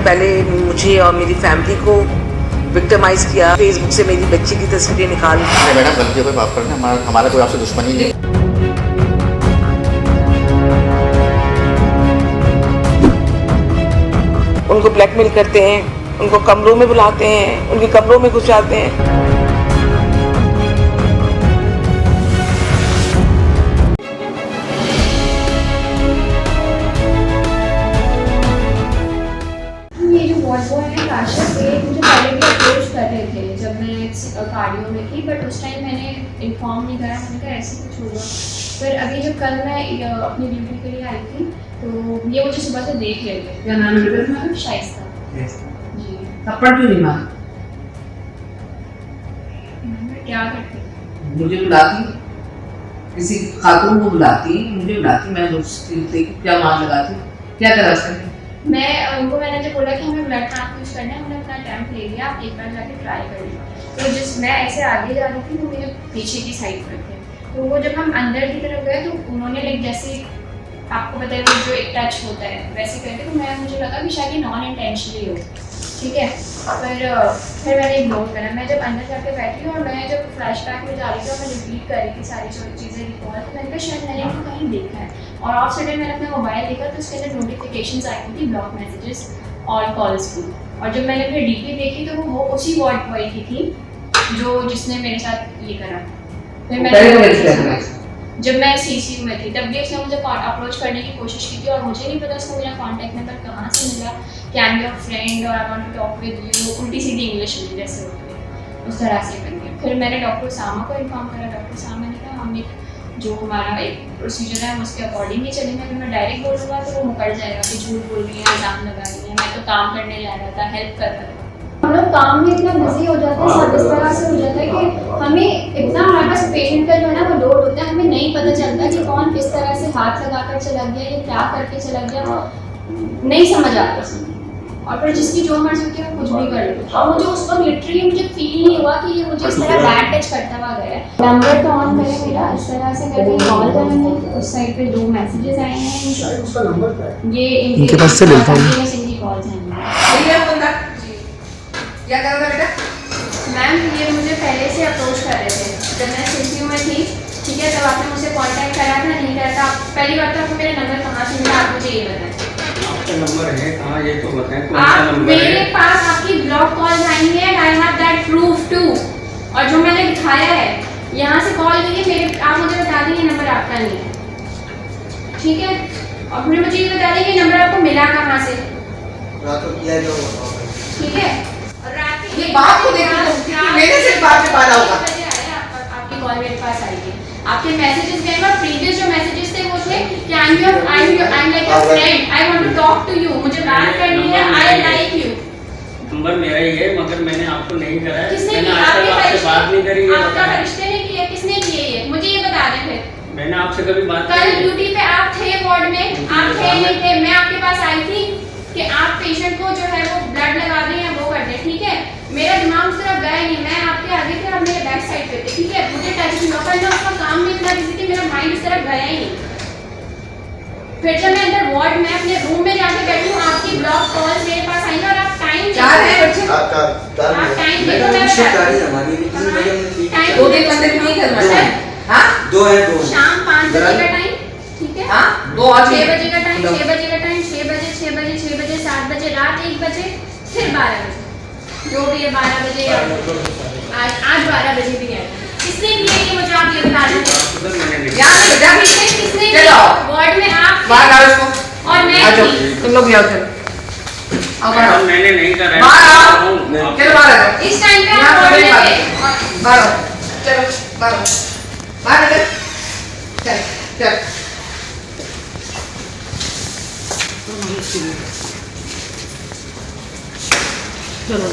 पहले मुझे और मेरी फैमिली को विक्टिमाइज किया, फेसबुक से मेरी बच्ची की तस्वीरें निकाल। मैडम गलती कोई माफ करना, हमारा कोई आपसे दुश्मनी नहीं। उनको ब्लैकमेल करते हैं, उनको कमरों में बुलाते हैं, उनके कमरों में घुस जाते हैं। ये जो वॉल्वो है काशिफ पे मुझे पहले भी अप्रोच कर रहे थे जब मैं कार्डियो में थी, बट उस टाइम मैंने इन्फॉर्म नहीं करा। मैंने कहा ऐसे कुछ होगा। फिर अभी जब कल मैं अपनी ड्यूटी के लिए आई थी तो ये मुझे सुबह से देख रहे थे। क्या नाम है बेटा? शाइस्ता जी। थप्पड़ क्यों नहीं मारा? मैं क्या करती? मुझे बुलाती, किसी खातून को बुलाती, मुझे बुलाती, मैं उसकी क्या मार लगाती, क्या करा सकती? मैंने जब बोला कि हमें ब्लड ट्रांसफ्यूज करना है, उन्होंने अपना अटेम्प्ट ले लिया, आप एक बार जाके ट्राई कर लो। तो जिस मैं ऐसे आगे जा रही थी वो मेरे पीछे की साइड पर थे, तो वो जब हम अंदर की तरफ गए तो उन्होंने लाइक जैसे आपको पता है वो जो एक टच होता है वैसे करके, तो मुझे लगा कि शायद ये नॉन इंटेंशनली हो, ठीक है। फिर मैंने इग्नोर करा। मैं जब अंदर जाके बैठी और मैं जब फ्लैश बैक में जा रही थी और मैं रिपीट कर रही थी सारी चीज़ें रिकॉल, तो मैंने कहा शायद मैंने इनको कहीं देखा है। और ऑफ सडन मैंने अपना मोबाइल देखा तो उसके अंदर नोटिफिकेशंस आई थी ब्लॉक मैसेजेस और कॉल्स की। और जब मैंने फिर डीपी देखी तो वो उसी वार्ड बॉय की थी जिसने मेरे साथ ये करा। फिर मैंने जब मैं सीसीयू में थी तब भी उसने मुझे अप्रोच करने की कोशिश की थी और मुझे नहीं पता उसको मेरा कॉन्टैक्ट नंबर कहाँ से मिला कि आई एम योर फ्रेंड और I want to talk with you, उल्टी सीधी इंग्लिश में जैसे होती है उस तरह से करके। फिर मैंने डॉक्टर सामा को इन्फॉर्म करा। डॉक्टर सामा ने कहा हम एक जो हमारा एक प्रोसीजर है हम उसके अकॉर्डिंग ही चलेंगे। अगर मैं डायरेक्ट बोलूँगा तो वो मुकर जाएगा कि झूठ बोल रही है, इल्ज़ाम लगा रही है। मैं तो काम करने जा रहा था, हेल्प कर रहा था। हम लोग काम में इतना बिजी हो जाते हैं, सब इस तरह से हो जाता है कि हमें इतना हमारे पास पेशेंट का जो है ना वो लोड होता है, हमें नहीं पता चलता कि कौन किस तरह से हाथ लगाकर चला गया या क्या करके चला गया, नहीं समझ आता। और फिर जिसकी जो मर्जी होती है वो कुछ भी कर ले। और मुझे उस वक्त लिटरली मुझे फील नहीं हुआ कि ये मुझे इस तरह बैड टच करता हुआ गया। नंबर तो ऑन करे मेरा, इस तरह से करके कॉल करेंगे, उस साइड पे 2 मैसेजेस आए हैं। उसका नंबर क्या है? ये इनके पास से लेता हूं। इनकी कॉल्स हैं। क्या कर रहा था बेटा? मैम ये मुझे पहले से अप्रोच कर रहे थे जब मैं सीसीयू में थी, ठीक है। तब आपने मुझसे कांटेक्ट करा था, नहीं करा था। पहली बात तो आपको मेरा नंबर कहाँ से मिला, आप मुझे ये बताएं। आपका नंबर है कहाँ ये तो बताएं, कौन सा नंबर है? मेरे पास आपकी ब्लॉक कॉल आई है, I have that proof too. और जो मैंने दिखाया है यहाँ से कॉल की मेरे, आप मुझे बता दें ये नंबर आपका नहीं है, ठीक है। और फिर मुझे ये बता दें कि नंबर आपको मिला कहाँ से, ठीक है। ये बात को देखो, मेरे से बात पे पाला होगा। आपकी कॉल मेरे पास आई है, आपके मैसेजेस गए और प्रीवियस जो मैसेजेस थे वो थे कि I am like your friend, I want to talk to you, मुझे बात करनी है, आई लाइक यू। नंबर मेरा ही है मगर मैंने आपको नहीं करा है। किसने मैंने किया? आज तक आपसे बात नहीं करी है। आपका रिश्ते ने किया, किसने किए ये मुझे ये बता दें। फिर मैंने आपसे कभी बात कल ड्यूटी पे आप थे वार्ड में, आप थे नहीं थे, मैं आपके पास आई थी कि आप पेशेंट को जो है वो ब्लड लगा दें या वो कर दें, ठीक है। मेरा दिमाग उस तरफ गया नहीं, मैं आपके आगे थे, आप मेरे बैक साइड पे थे, ठीक है। मुझे टच नहीं हुआ, पर मैं उसका काम में इतना बिजी थी, मेरा माइंड उस तरफ गया ही नहीं। फिर जब मैं अंदर वार्ड में अपने रूम में जाके बैठी हूँ, आपकी ब्लॉक कॉल्स मेरे पास आई और आप टाइम चार है बच्चे, आप टाइम देखो, मैं टाइम 2 दिन अंदर नहीं करना है। हाँ 2 है 2 शाम 5 बजे का टाइम, ठीक है। हाँ 2 और 6 बजे का टाइम, 6 बजे का टाइम, 6 बजे 6 बजे 6 बजे 7 बजे, रात 1 बजे, फिर 12 बजे, जो भी है 12 बजे या आज 12 बजे भी है। किसने किया ये मुझे आप ये बता दीजिए। यार किसने किया? वार्ड में आप बाहर आओ इसको और मैं थी। तुम लोग भी आओ, चलो आओ बाहर आओ। मैंने नहीं करा है। बाहर आओ, चलो बाहर आ जाओ। इस टाइम पे यहाँ आप पे वार्ड नहीं में बात थे। है। बाहर आओ, चलो बाहर आओ, बाहर आ जाओ, चल चल। चलो